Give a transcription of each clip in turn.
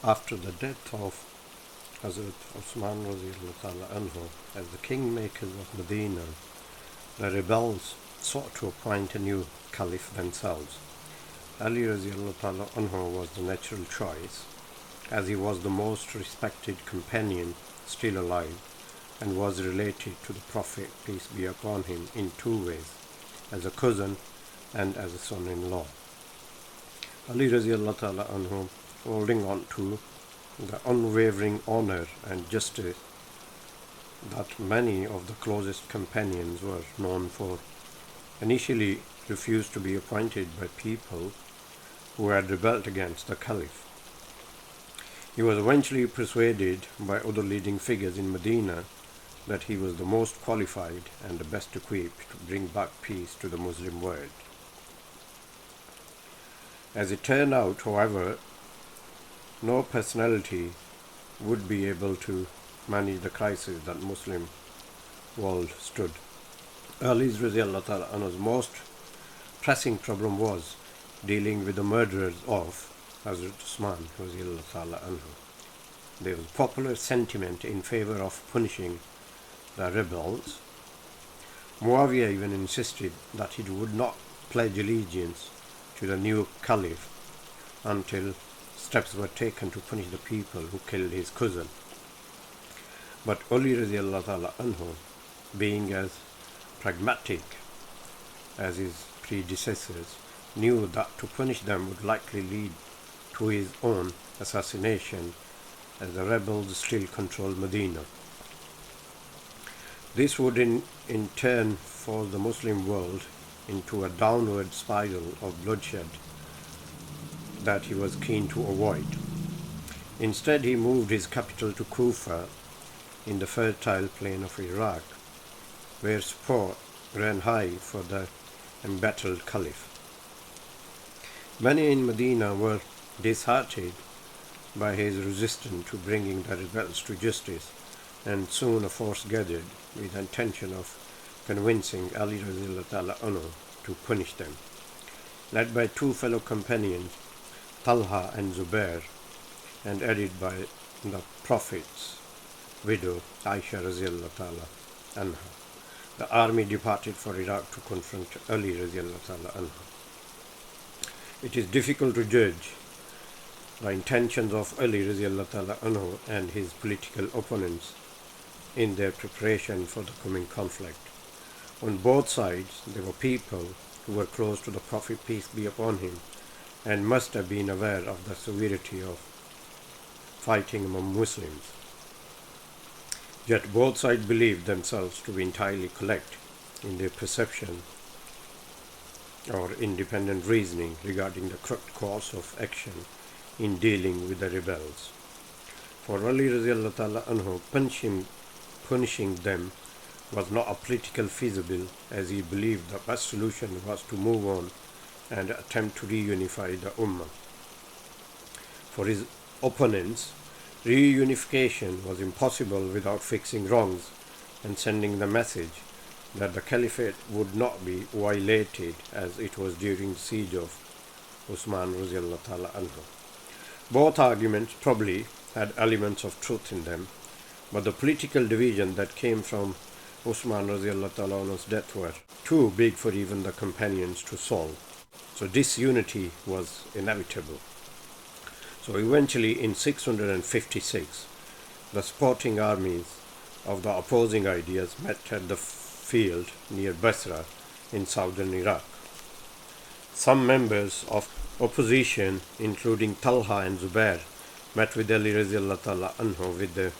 After the death of Hazrat Osman anhu as the kingmakers of Medina, the rebels sought to appoint a new Caliph themselves. Ali anhu was the natural choice, as he was the most respected companion still alive and was related to the Prophet, peace be upon him, in two ways, as a cousin and as a son-in-law. Ali anhu, holding on to the unwavering honor and justice that many of the closest companions were known for, initially refused to be appointed by people who had rebelled against the Caliph. He was eventually persuaded by other leading figures in Medina that he was the most qualified and the best equipped to bring back peace to the Muslim world. As it turned out, however, no personality would be able to manage the crisis that Muslim world stood. Ali's anhu's most pressing problem was dealing with the murderers of Hazrat Usman anhu. There was popular sentiment in favor of punishing the rebels. Muawiyah even insisted that he would not pledge allegiance to the new Caliph until steps were taken to punish the people who killed his cousin. But Ali anhu, being as pragmatic as his predecessors, knew that to punish them would likely lead to his own assassination, as the rebels still controlled Medina. This would in turn force the Muslim world into a downward spiral of bloodshed that he was keen to avoid. Instead, he moved his capital to Kufa in the fertile plain of Iraq, where support ran high for the embattled Caliph. Many in Medina were disheartened by his resistance to bringing the rebels to justice, and soon a force gathered with the intention of convincing Ali anhu to punish them. Led by two fellow companions, Talha and Zubair, and aided by the Prophet's widow, Aisha anha, the army departed for Iraq to confront Ali anha. It is difficult to judge the intentions of Ali anhu and his political opponents in their preparation for the coming conflict. On both sides, there were people who were close to the Prophet, peace be upon him, and must have been aware of the severity of fighting among Muslims. Yet both sides believed themselves to be entirely correct in their perception or independent reasoning regarding the correct course of action in dealing with the rebels. For Ali anhu, punishing them was not a political feasible, as he believed the best solution was to move on and attempt to reunify the Ummah. For his opponents, reunification was impossible without fixing wrongs and sending the message that the caliphate would not be violated as it was during the siege of Usman anhu. Both arguments probably had elements of truth in them, but the political division that came from Usman anhu's death were too big for even the companions to solve. So disunity was inevitable. So eventually in 656, the supporting armies of the opposing ideas met at the field near Basra in southern Iraq. Some members of opposition, including Talha and Zubair, met with Ali anhu with the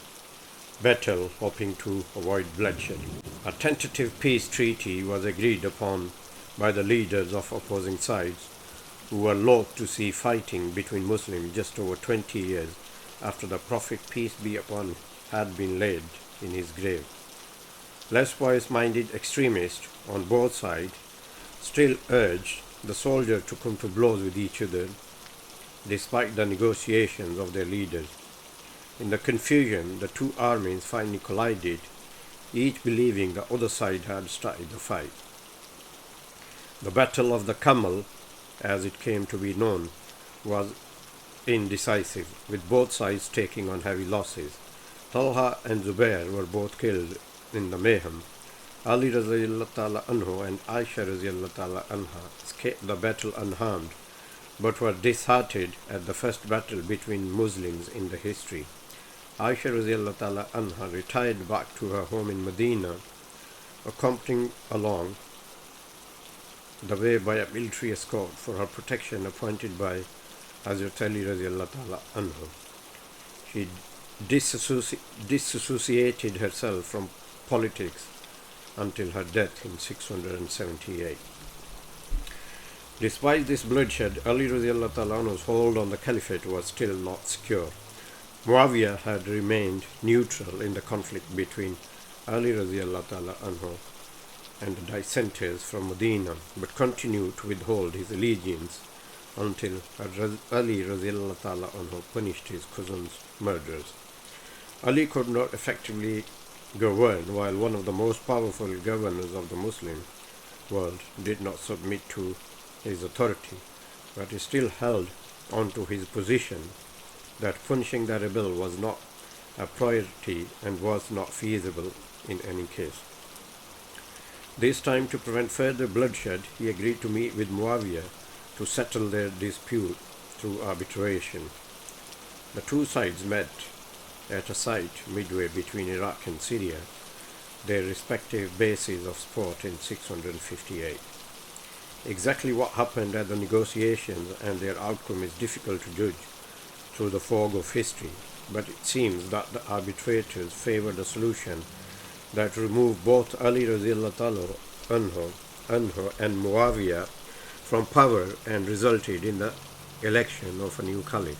battle, hoping to avoid bloodshed. A tentative peace treaty was agreed upon by the leaders of opposing sides, who were loath to see fighting between Muslims just over 20 years after the Prophet, peace be upon him, had been laid in his grave. Less pious-minded extremists on both sides still urged the soldiers to come to blows with each other, despite the negotiations of their leaders. In the confusion, the two armies finally collided, each believing the other side had started the fight. The Battle of the Camel, as it came to be known, was indecisive, with both sides taking on heavy losses. Talha and Zubair were both killed in the mayhem. Ali radiallahu ta'ala anhu and Aisha radiallahu ta'ala anha escaped the battle unharmed, but were disheartened at the first battle between Muslims in the history. Aisha radiallahu ta'ala anha retired back to her home in Medina, accompanied along the way by a military escort for her protection appointed by Hazrat Ali radiallahu ta'ala anhu. She disassociated herself from politics until her death in 678. Despite this bloodshed, Ali radiallahu ta'ala anhu's hold on the caliphate was still not secure. Muawiyah had remained neutral in the conflict between Ali radiallahu ta'ala anhu and the dissenters from Medina, but continued to withhold his allegiance until Ali radiallahu ta'ala anhu punished his cousin's murderers. Ali could not effectively govern, while one of the most powerful governors of the Muslim world did not submit to his authority, but he still held on to his position that punishing the rebel was not a priority and was not feasible in any case. This time, to prevent further bloodshed, he agreed to meet with Muawiyah to settle their dispute through arbitration. The two sides met at a site midway between Iraq and Syria, their respective bases of support in 658. Exactly what happened at the negotiations and their outcome is difficult to judge through the fog of history, but it seems that the arbitrators favored a solution that removed both Ali radiallahu ta'ala anhu and Muawiyah from power and resulted in the election of a new caliph.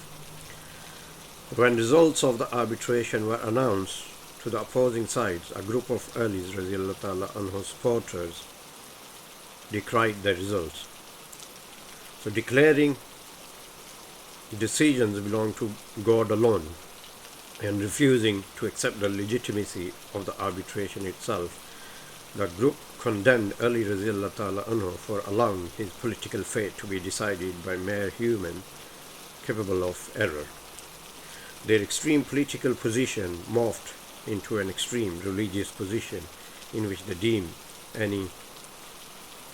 When results of the arbitration were announced to the opposing sides, a group of Ali's radiallahu ta'ala anhu supporters decried the results, so declaring decisions belong to God alone and refusing to accept the legitimacy of the arbitration itself. The group condemned Ali radiallahu ta'ala anhu for allowing his political fate to be decided by mere human capable of error. Their extreme political position morphed into an extreme religious position in which they deemed any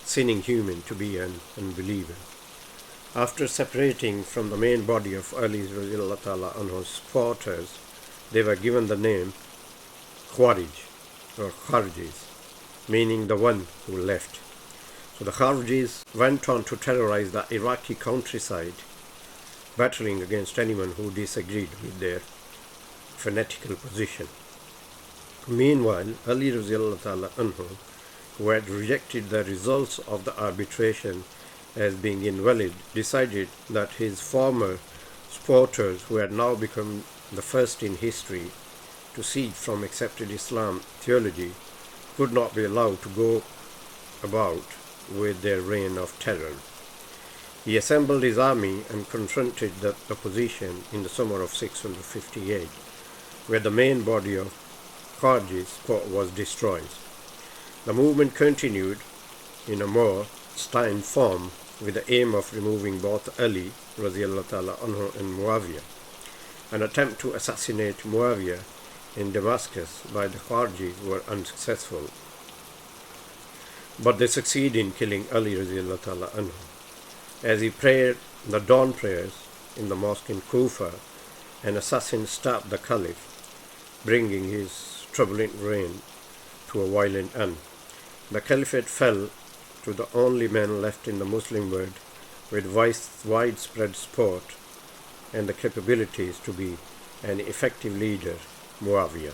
sinning human to be an unbeliever. After separating from the main body of Ali radiallahu ta'ala anhu's supporters, they were given the name Khawarij or Kharijites, meaning the one who left. So the Kharijites went on to terrorize the Iraqi countryside, battling against anyone who disagreed with their fanatical position. Meanwhile, Ali radiallahu ta'ala anhu, who had rejected the results of the arbitration as being invalid, decided that his former supporters, who had now become the first in history to cede from accepted Islam theology, could not be allowed to go about with their reign of terror. He assembled his army and confronted the opposition in the summer of 658, where the main body of Kharijites was destroyed. The movement continued in a more stern form with the aim of removing both Ali radiallahu ta'ala anhu and Muawiyah. An attempt to assassinate Muawiyah in Damascus by the Kharijites were unsuccessful, but they succeeded in killing Ali radiallahu ta'ala anhu. As he prayed the dawn prayers in the mosque in Kufa, an assassin stabbed the Caliph, bringing his turbulent reign to a violent end. The Caliphate fell to the only man left in the Muslim world with widespread support and the capabilities to be an effective leader, Muawiyah.